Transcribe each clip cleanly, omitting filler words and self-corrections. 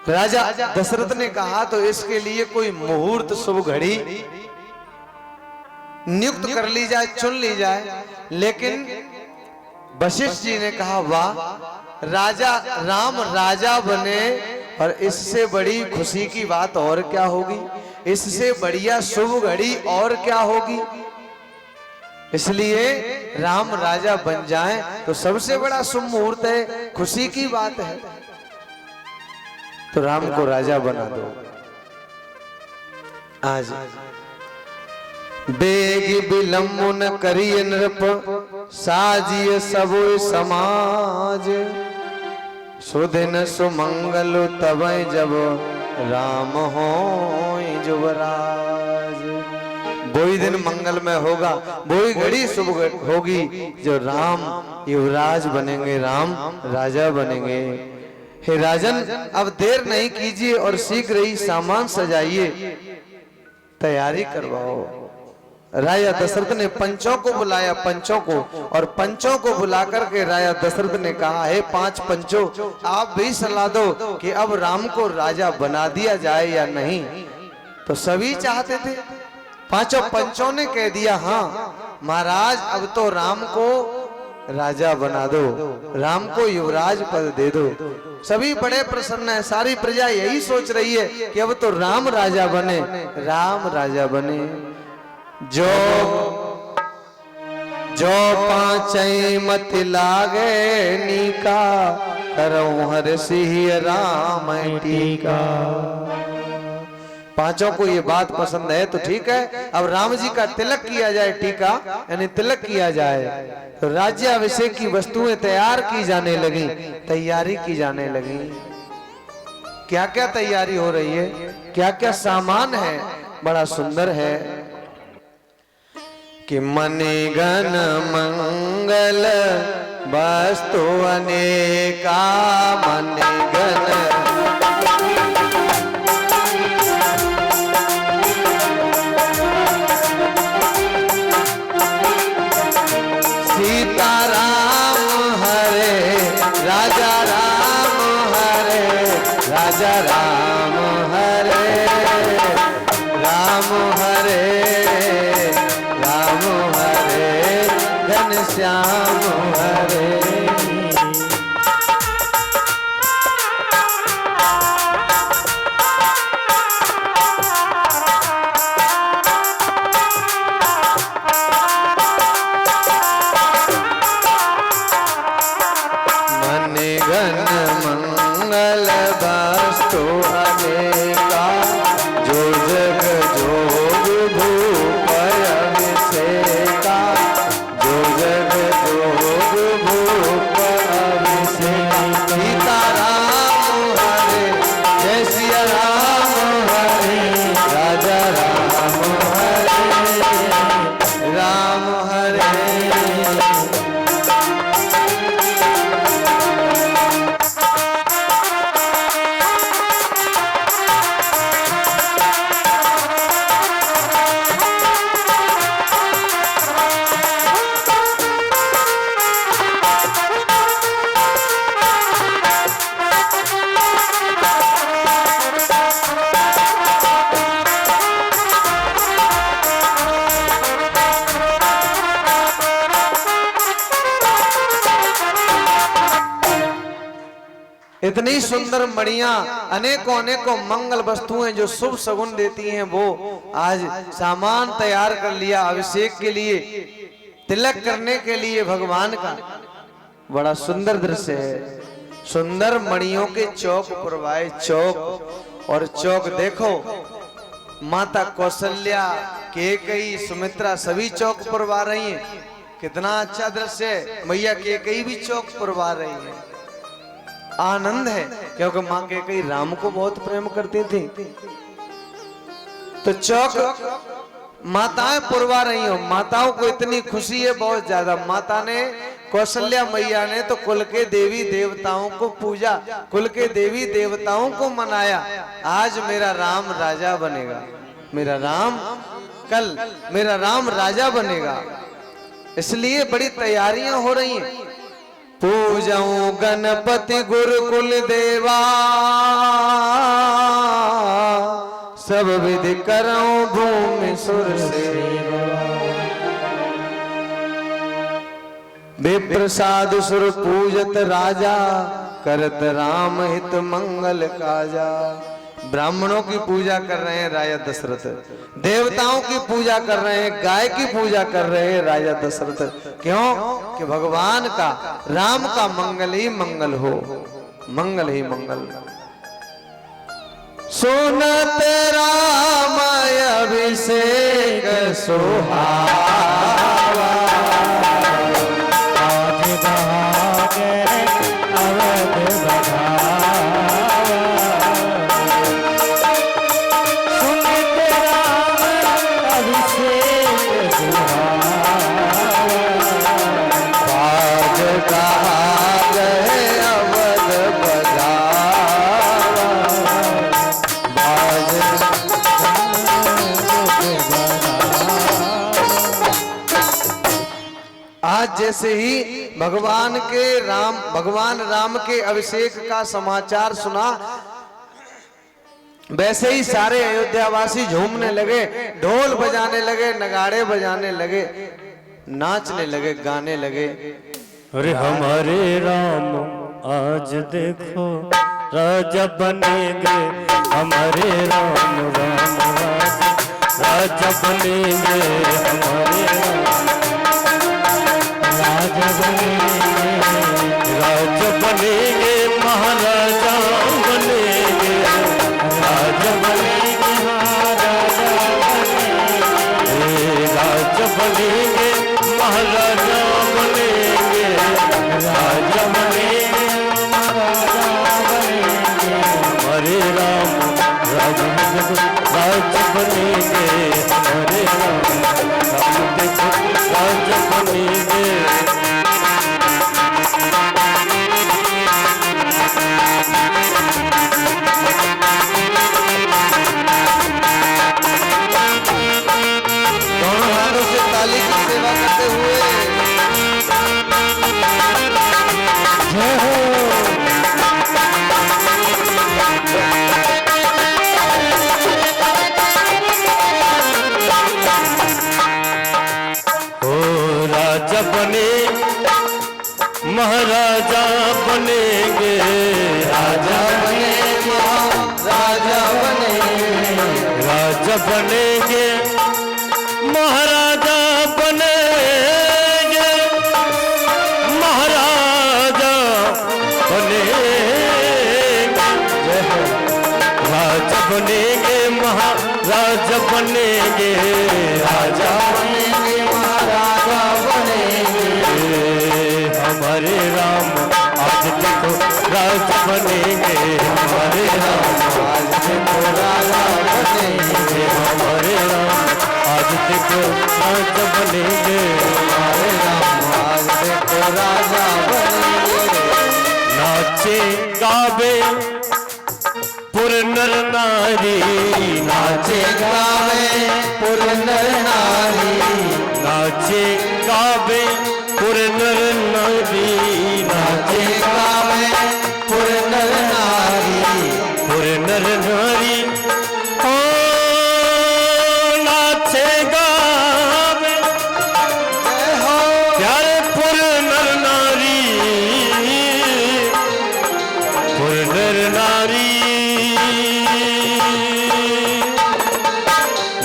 राजा दशरथ ने कहा तो इसके लिए कोई मुहूर्त शुभ घड़ी नियुक्त कर ली जाए, चुन ली जाए। लेकिन वशिष्ठ जी ने कहा वाह, राजा राम राजा बने और इससे बड़ी खुशी की बात और क्या होगी, इससे बढ़िया शुभ घड़ी और क्या होगी। इसलिए राम राजा बन जाएं तो सबसे बड़ा शुभ मुहूर्त है, खुशी की बात है। तो राम को राजा बना दो। आज बेग विलंब न करिय नृप, साजिय सबो समाज। सुदिन सुमंगल तबै जब, राम होय जुवराज। वही दिन मंगल में होगा, वही घड़ी शुभ होगी जो राम युवराज बनेंगे, राम राजा बनेंगे। हे राजन, अब देर नहीं कीजिए और शीघ्र ही सामान सजाइए, तैयारी करवाओ। राजा दशरथ ने पंचों को बुलाया, पंचों को, और पंचों को बुलाकर के राजा दशरथ ने कहा हे पांच पंचों, आप भी सलाह दो कि अब राम को राजा बना दिया जाए या नहीं। तो सभी चाहते थे, पांचों पंचों ने कह दिया हाँ महाराज, अब तो राम को राजा बना दो, राम को युवराज पद दे दो। सभी बड़े प्रसन्न है, सारी प्रजा यही सोच रही है कि अब तो राम राजा बने, राम राजा बने। जो पांचई मत लागे नीका, करऊं हर सिंह राम टीका। पांचों को ये बात पसंद है तो ठीक है, अब राम जी का तिलक किया जाए, टीका यानी तिलक किया जाए। तो राज्याभिषेक की वस्तुएं तैयार की जाने लगी, तैयारी की जाने लगी। क्या क्या तैयारी हो रही है, क्या क्या सामान है, बड़ा सुंदर है। कि मणिगण मंगल वस्तु अनेका, मणिगण सीता राम हरे, राजा राम हरे, राजा राम हरे, राम हरे, राम हरे, घनश्याम हरे। मणिगण मंगल वस्तु अनेका, जो जग जोग भूप अभिषेका, जो जग जोग भूप अभिषेका। सीता राम हरे, जय सिया राम हरे, राजा राम हरे, राम हरे। इतनी सुंदर मणियां, अनेकों अनेकों मंगल वस्तुएं जो शुभ सगुन देती हैं, वो आज सामान तैयार कर लिया अभिषेक के लिए, तिलक करने के लिए भगवान का। बड़ा सुंदर दृश्य है, सुंदर मणियों के चौक पुरवाए, चौक और चौक देखो, माता कौशल्या, कैकेयी, सुमित्रा सभी चौक पुरवा रही हैं। कितना अच्छा दृश्य है, मैया कैकेयी भी चौक पुरवा रही है। आनंद है क्योंकि मां कैकेयी राम को बहुत प्रेम करती थी। तो चौक माताएं पुरवा रही हो, माताओं को इतनी खुशी है बहुत ज्यादा। माता ने, कौशल्या मैया ने तो कुल के देवी देवताओं को पूजा, कुल के देवी देवताओं को मनाया। आज मेरा राम राजा बनेगा, मेरा राम, कल मेरा राम राजा बनेगा, इसलिए बड़ी तैयारियां हो रही हैं। पूजाऊं गणपति गुरुकुल देवा, विधि करऊं भूमि सुर से। विप्र साधु सुर पूजत राजा करत राम हित मंगल काजा। ब्राह्मणों की पूजा कर रहे हैं राजा दशरथ, देवताओं की पूजा कर रहे हैं, गाय की पूजा कर रहे हैं राजा दशरथ। क्यों? कि भगवान का राम का मंगल ही मंगल हो, मंगल ही मंगल। सुनत राम अभिषेक सुहावा, आज बहागे अवध बधावा। सुनत राम अभिषेक सुहावा, आज बहागे अवध बधावा। आज जैसे ही भगवान राम के अभिषेक का समाचार सुना, वैसे ही सारे अयोध्यावासी झूमने लगे, ढोल बजाने लगे, नगाड़े बजाने लगे, नाचने लगे, गाने लगे। अरे हमारे राम आज देखो राजा बनेंगे, हमारे राम राम राजा बनेंगे, हमारे राम राजा बनेंगे, राजा बनेंगे, महाराजा बनेंगे, राजा बनेंगे, महाराजा बनेंगे, राजा बनेंगे, महाराजा बनेंगे, राजा बनेंगे, महाराजा बनेंगे, हमारे राम राजा बनेंगे, हमारे राम राजा बनेंगे। दोनों हाथों से ताली की सेवा करते हुए जय हो। राजा बने महाराजा बनेंगे, राजा बने महाराजा बनेंगे, राजा बनेंगे, महाराजा बनेंगे, महाराजा बनेंगे, राजा बनेंगे, महाराजा बनेंगे, राजा बनेंगे, महाराजा बनेंगे। हमारे राम आज देखो राजा बनेंगे, हमारे राम आज देखो राजा बनेंगे, हमारे राम आज देखो राजा बनेंगे, हमारे राम आज देखो राजा बनेंगे। नाचे गावे पुर नर नारी, नाचे गावे पुर नर नारी, नाचे गावे पुर नर नारी, नाचे गावे पुर नर नारी, पुर नर नारी, ओ नाचे गावे हो प्यारे पुर नर नारी, पुर नर नारी,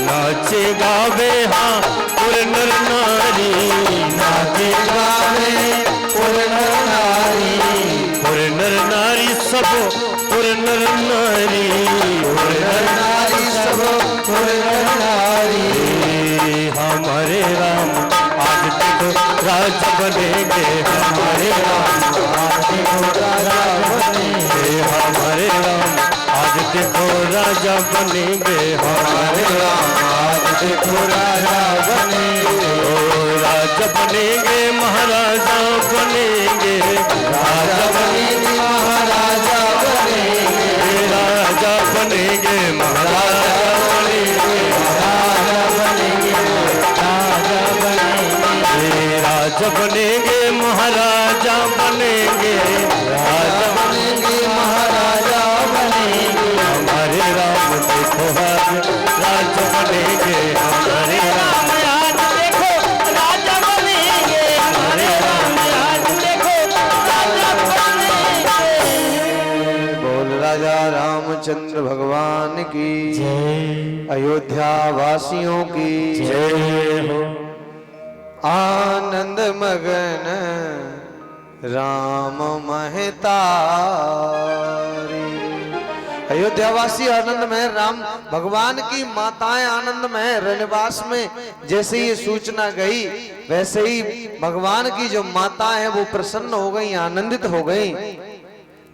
नाचे गावे हाँ पुर नर नारी, नाचे गावे पुर नर नारी, पुर नर नारी सब पुर नर नारी, पुर नर नारी सब पुर नर नारी। हमारे राम आज देखो राजा बनेंगे, हमारे राम आज देखो राजा बनेंगे, हमारे राम आज देखो राजा बनेंगे, हमारे राम आज देखो राजा बनेंगे, ओ राजा बनेंगे, महाराजा बनेंगे, राजा बनेंगे, महाराजा बनेंगे, राजा बनेंगे, महाराजा बनेंगे, राजा बनेंगे, राजा बनेंगे, राजा बनेंगे, महाराजा बनेंगे, राजा बनेंगे, महाराजा बनेंगे। हमारे राम देखो आज राजा रामचंद्र भगवान की जय अयोध्या वासियों की जय हो। आनंद मगन राम महतारी। अयोध्यावासी आनंद में, राम भगवान की माताएं आनंद में, रनिवास में जैसे ये सूचना गई वैसे ही भगवान की जो माता है वो प्रसन्न हो गई, आनंदित हो गई।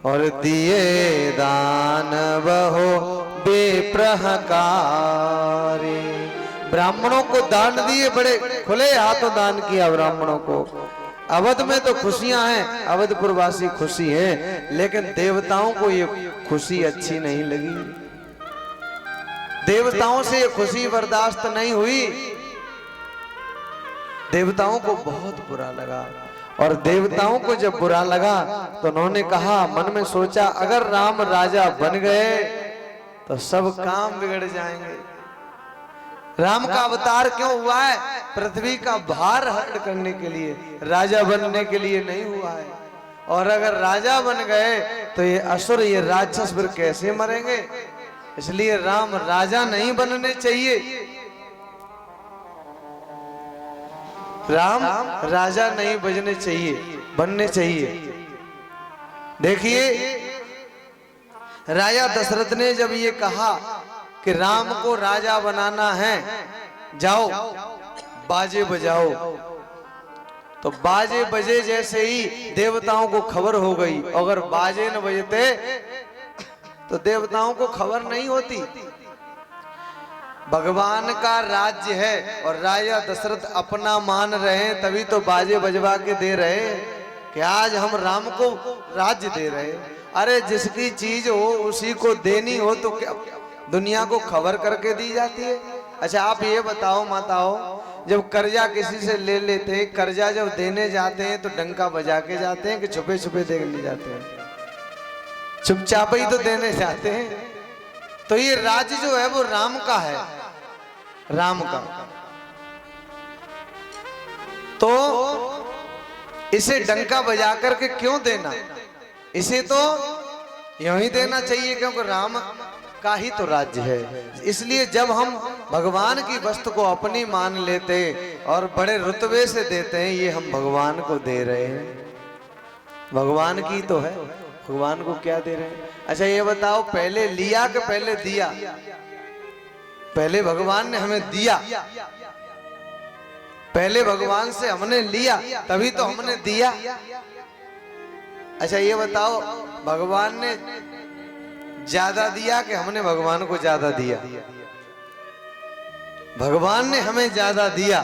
और दिए दान बहो बेप्रहकारी, ब्राह्मणों को दान दिए, बड़े खुले हाथों दान किया ब्राह्मणों को। अवध में तो खुशियां हैं, अवधपुर वासी खुशी हैं, लेकिन देवताओं को ये खुशी अच्छी नहीं लगी। देवताओं से ये खुशी बर्दाश्त नहीं हुई, देवताओं को बहुत बुरा लगा। और देवताओं को जब बुरा लगा तो उन्होंने कहा, मन में सोचा, अगर राम राजा बन गए तो सब काम बिगड़ जाएंगे। राम का अवतार क्यों हुआ है? पृथ्वी का भार हरण करने के लिए, राजा बनने के लिए नहीं हुआ है। और अगर राजा बन गए तो ये असुर, ये राक्षस फिर कैसे मरेंगे? इसलिए राम राजा नहीं बनने चाहिए, राम राजा नहीं बनने चाहिए। देखिए, राजा दशरथ ने जब ये कहा कि राम को राजा बनाना है, जाओ बाजे बजाओ, तो बाजे बजे जैसे ही देवताओं को खबर हो गई। अगर बाजे न बजते तो देवताओं को खबर नहीं होती। भगवान का राज्य है और राजा दशरथ अपना मान रहे हैं, तभी तो बाजे बजवा के दे रहे कि आज हम राम को राज्य दे रहे। अरे जिसकी चीज हो उसी को देनी हो तो क्या दुनिया को खबर करके दी जाती है? अच्छा आप ये बताओ माताओं, जब कर्जा किसी से ले लेते, कर्जा जब देने जाते हैं तो डंका बजा के जाते हैं कि छुपे छुपे देने जाते हैं? चुपचाप ही तो देने जाते हैं। तो ये राज्य जो है वो राम का है, राम का। तो इसे डंका बजा करके क्यों देना? इसे तो यूं ही देना चाहिए, क्योंकि राम का ही तो राज्य है। इसलिए जब हम भगवान की वस्तु को अपनी मान लेते और बड़े रुतबे से देते हैं, ये हम भगवान को दे रहे हैं, भगवान की तो है, भगवान को क्या दे रहे हैं? अच्छा ये बताओ, पहले लिया कि पहले दिया? पहले भगवान ने हमें दिया, पहले भगवान से हमने लिया, तभी तो हमने दिया। अच्छा ये बताओ, भगवान ने ज्यादा दिया कि हमने भगवान को ज्यादा दिया? भगवान ने हमें ज्यादा दिया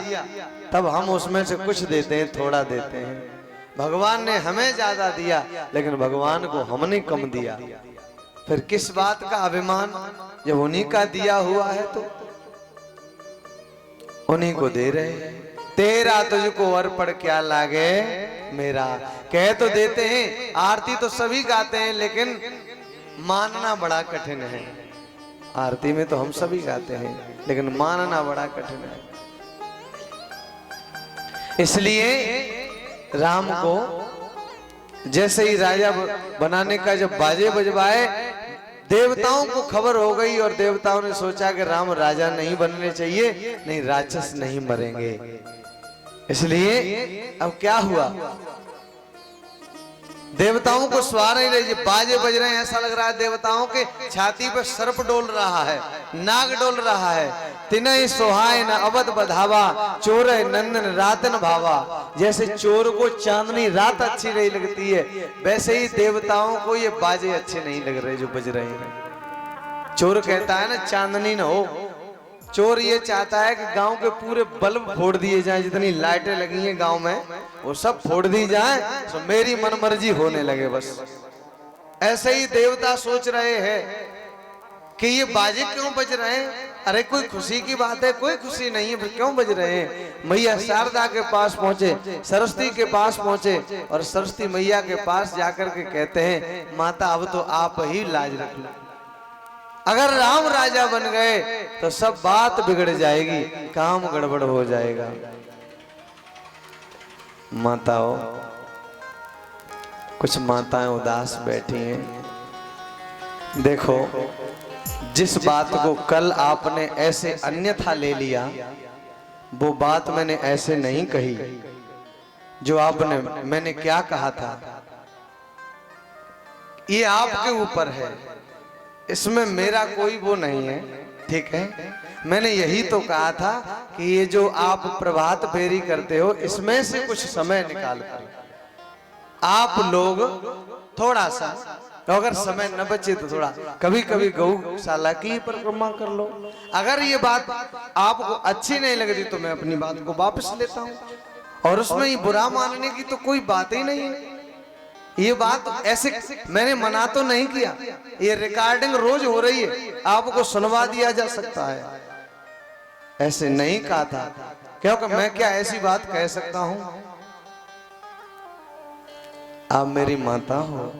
तब हम उसमें से कुछ देते हैं, थोड़ा देते हैं। भगवान ने हमें ज्यादा दिया लेकिन भगवान को हमने कम दिया, फिर किस बात का अभिमान? जब उन्हीं का दिया हुआ है तो उन्हीं को दे रहे हैं। तेरा तुझको अर्पण क्या लागे मेरा, कह तो देते हैं, आरती तो सभी गाते हैं, लेकिन मानना बड़ा कठिन है। आरती में तो हम सभी गाते हैं, लेकिन मानना बड़ा कठिन है। इसलिए राम को जैसे ही राजा बनाने का जब बाजे बजवाए, देवताओं को खबर हो गई और देवताओं ने सोचा कि राम राजा नहीं बनने चाहिए, नहीं राक्षस नहीं मरेंगे। इसलिए अब क्या हुआ, देवताओं को स्वार नहीं रही, बाजे बज रहे हैं, ऐसा लग रहा है देवताओं के छाती पर सर्प डोल रहा है, नाग डोल रहा है। तिनय सोहाय न अवध बधावा, चोर नंदन रातन भावा। जैसे चोर को चांदनी रात अच्छी नहीं लगती है, वैसे ही देवताओं को ये बाजे अच्छे नहीं लग रहे जो बज रहे हैं। चोर कहता है ना चांदनी न हो, चोर ये चाहता है कि गांव के पूरे बल्ब फोड़ दिए जाएं, जितनी लाइटें लगी हैं गांव में वो सब फोड़ दी जाएं, तो मेरी मनमर्जी होने लगे बस। ऐसे ही देवता सोच रहे हैं कि ये बाजे क्यों बज रहे हैं? अरे कोई खुशी की बात है? कोई खुशी नहीं है, फिर क्यों बज रहे हैं? मैया शारदा के पास पहुंचे, सरस्वती के पास पहुंचे और सरस्वती मैया के पास जाकर के कहते हैं, माता अब तो आप ही लाज रख लो, अगर राम राजा बन गए तो सब बात बिगड़ जाएगी, काम गड़बड़ हो जाएगा। माताओं, कुछ माताएं उदास बैठी हैं, देखो, जिस बात को कल आपने ऐसे अन्यथा ले लिया, वो बात मैंने ऐसे नहीं कही। जो मैंने क्या कहा था, ये आपके ऊपर है, इसमें मेरा कोई वो नहीं है, ठीक है। मैंने यही तो कहा था कि ये जो आप प्रभात फेरी करते हो, इसमें से कुछ समय निकाल कर आप लोग थोड़ा सा, अगर समय न बचे तो थोड़ा कभी कभी गौशाला की परिक्रमा कर लो। अगर ये बात आपको अच्छी नहीं लगती तो मैं अपनी बात को वापस लेता हूँ, और उसमें ही बुरा मानने की तो कोई बात ही नहीं है। ये बात ऐसे मैंने मना तो नहीं किया, ये रिकॉर्डिंग रोज हो रही है, आपको सुनवा दिया जा सकता है, ऐसे नहीं कहा था। क्योंकि मैं क्या ऐसी बात कह सकता हूं? आप मेरी माता हो,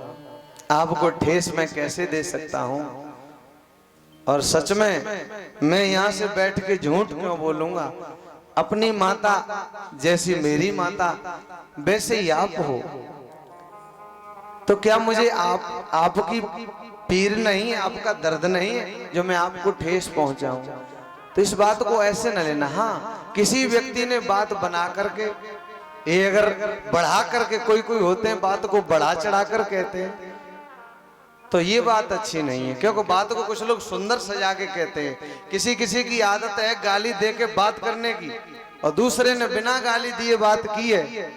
आपको ठेस मैं कैसे दे सकता हूं? और सच में मैं यहां से बैठ के झूठ क्यों बोलूंगा? अपनी माता जैसी मेरी माता वैसे ही आप हो, तो क्या मुझे आपकी पीर नहीं, आपका दर्द नहीं है जो मैं आपको ठेस पहुंचाऊं? तो इस बात को ऐसे न लेना। हाँ, किसी व्यक्ति ने बात बना करके, ये अगर बढ़ा करके, कोई होते हैं बात को बढ़ा चढ़ा कर कहते हैं, तो ये बात अच्छी नहीं है। क्योंकि बात को कुछ लोग सुंदर सजा के कहते हैं। किसी किसी की आदत है गाली दे के बात करने की, और दूसरे ने बिना गाली दिए बात की है,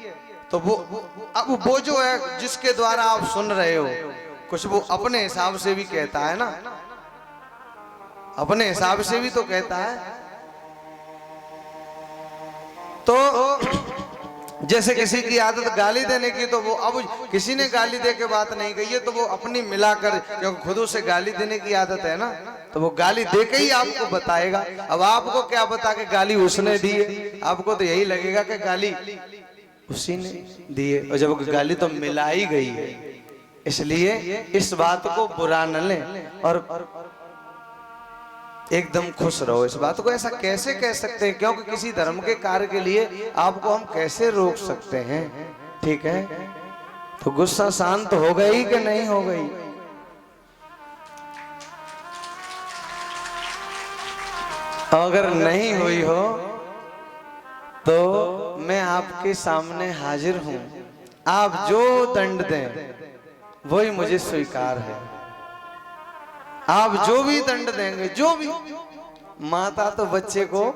तो अब वो जो है जिसके द्वारा आप सुन रहे हो, कुछ वो अपने हिसाब से भी कहता है ना, अपने हिसाब से भी तो कहता है। तो जैसे किसी की आदत गाली देने की, तो वो अब किसी ने गाली दे के बात नहीं कही है, तो वो अपनी मिलाकर, क्योंकि खुद से गाली देने की आदत है ना, तो वो गाली दे के ही आपको बताएगा। अब आपको क्या बता के गाली उसने दी है? आपको तो यही लगेगा कि गाली उसी ने दी है, और जब गाली तो मिलाई गई है। इसलिए इस बात को बुरा न लें और एकदम खुश रहो। इस बात को ऐसा कैसे कह सकते हैं? क्योंकि किसी धर्म के कार्य के लिए आपको हम कैसे रोक सकते हैं? ठीक है, तो गुस्सा शांत हो गई कि नहीं हो गई? अगर नहीं हुई हो तो मैं आपके सामने हाजिर हूं। आप जो दंड दें वही मुझे स्वीकार है। आप जो भी दंड देंगे, जो भी, माता तो बच्चे को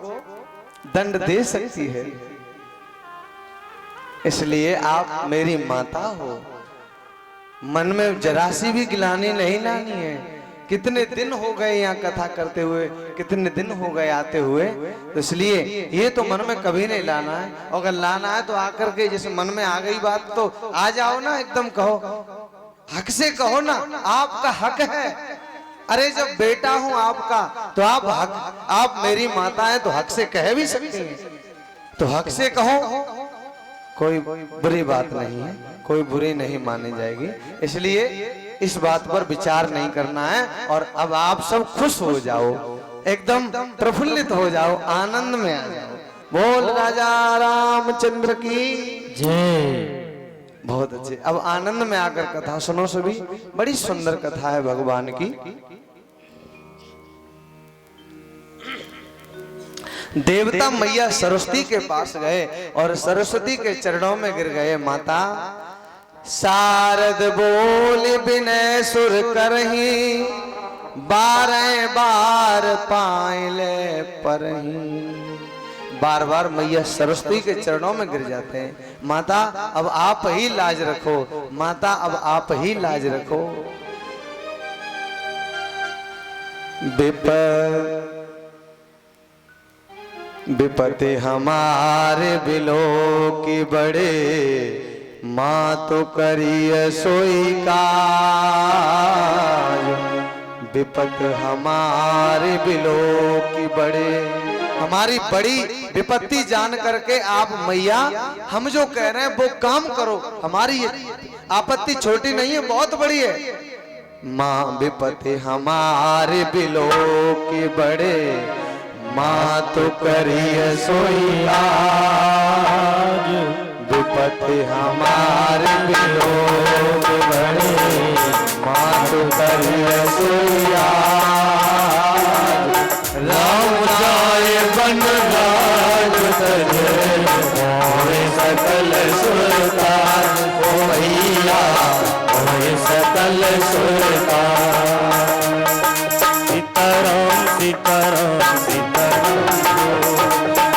दंड दे सकती है, इसलिए आप मेरी माता हो। मन में जरा सी भी गिलानी नहीं लानी है। कितने दिन हो गए यहाँ कथा करते हुए, कितने दिन हो गए आते हुए, तो इसलिए ये तो मन में कभी नहीं लाना है। और अगर लाना है तो आकर के जैसे मन में आ गई बात तो आ जाओ ना, एकदम कहो, हक से कहो ना, आपका हक है। अरे जब बेटा हूं आपका, तो आप मेरी माता हैं, तो हक से कह भी सकती हैं, तो हक से कहो, कोई बुरी बात नहीं है, कोई बुरी नहीं मानी जाएगी। इसलिए इस बात पर विचार नहीं करना है। और अब आप सब खुश हो जाओ, एकदम प्रफुल्लित हो जाओ, आनंद में आ जाओ। बोल राजा रामचंद्र की जय। बहुत अच्छे। अब आनंद में आकर कथा सुनो सभी, बड़ी सुंदर कथा है भगवान की। देवता मैया सरस्वती के पास गए और सरस्वती के चरणों में गिर गए। माता शारद बोल विनय सुर करही, 12 बार पाइले परही। बार बार मैया सरस्वती के चरणों में गिर जाते हैं। माता अब आप ही लाज रखो, माता अब आप ही लाज रखो। विपत्ति हमारे बिलो की बड़े, माँ तो करिय सोई काज। विपत्ति हमारे बिलो की बड़े, हमारी बड़ी विपत्ति जान करके आप मैया हम जो कह रहे हैं वो काम करो। हमारी आपत्ति छोटी नहीं है, बहुत बड़ी है। माँ विपत्ति हमारे बिलो की बड़े, माँ तो करिय सोई काज। विपत्ति हमारे बिलो की बड़े, मातु करिय सोया राम जाए बन राज तजे होए सकल सुरतार ओ भैया होए सकल सुरतार। सीताराम सीताराम सीताराम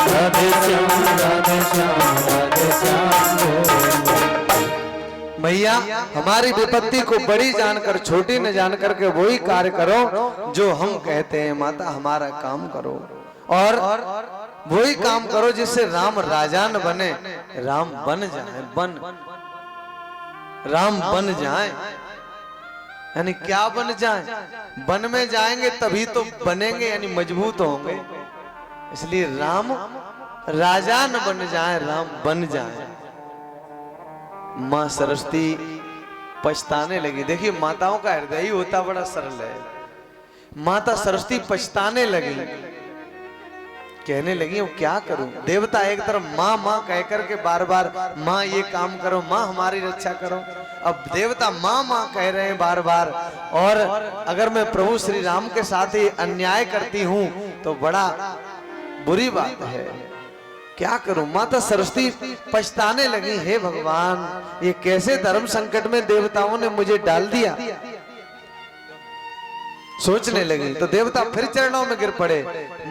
राधे श्याम राधे श्याम राधे श्याम। भैया हमारी विपत्ति को बड़ी जानकर छोटी न जानकर के वही कार्य करो जो हम कहते हैं। माता हमारा काम करो और वही काम करो जिससे राम राजा न बने, राम बन जाए, राम बन जाए। यानी क्या बन जाए? वन में जाएंगे तभी तो बनेंगे, यानी मजबूत होंगे। इसलिए राम राजा न बन जाए, राम बन जाए। माँ सरस्वती पछताने लगी। देखिए माताओं का हृदय ही होता बड़ा सरल है। माता सरस्वती पछताने लगी, कहने लगी वो क्या करूं। देवता एक तरफ माँ माँ कह करके बार बार माँ ये काम करो, माँ हमारी रक्षा करो। अब देवता माँ माँ कह रहे हैं बार बार, और अगर मैं प्रभु श्री राम के साथ ही अन्याय करती हूं तो बड़ा बुरी बात है। क्या करूं? माता सरस्वती पछताने लगी, हे भगवान ये कैसे धर्म संकट में देवताओं ने मुझे डाल दिया। सोचने लगी तो देवता फिर चरणों में गिर पड़े।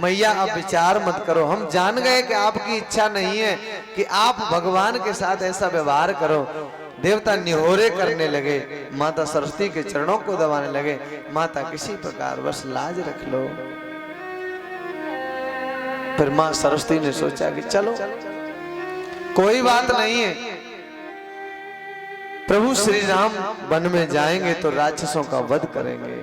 मैया अब विचार मत करो, हम जान गए कि आपकी इच्छा नहीं है कि आप भगवान के साथ ऐसा व्यवहार करो। देवता निहोरे करने लगे, माता सरस्वती के चरणों को दबाने लगे। माता किसी प्रकार बस लाज रख लो। फिर मां सरस्वती ने सोचा कि चलो कोई बात नहीं है, प्रभु श्री राम वन में जाएंगे तो राक्षसों का वध करेंगे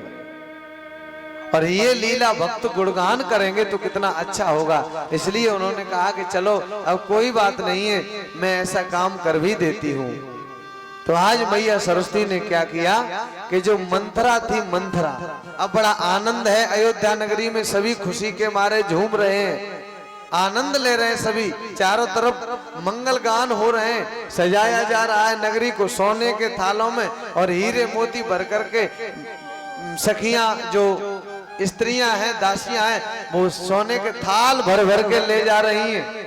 और ये लीला भक्त गुणगान करेंगे तो कितना अच्छा होगा। इसलिए उन्होंने कहा कि चलो अब कोई बात नहीं है, मैं ऐसा काम कर भी देती हूँ। तो आज मैया सरस्वती ने क्या किया कि जो मंथरा थी, मंथरा, अब बड़ा आनंद है अयोध्या नगरी में, सभी खुशी के मारे झूम रहे हैं, आनंद ले रहे हैं सभी, चारों तरफ मंगल गान हो रहे हैं, सजाया जा रहा है नगरी को सोने के थालों में और हीरे मोती भर करके सखियां जो स्त्रियां हैं, दासियां हैं, वो सोने के थाल भर भर के ले जा रही हैं।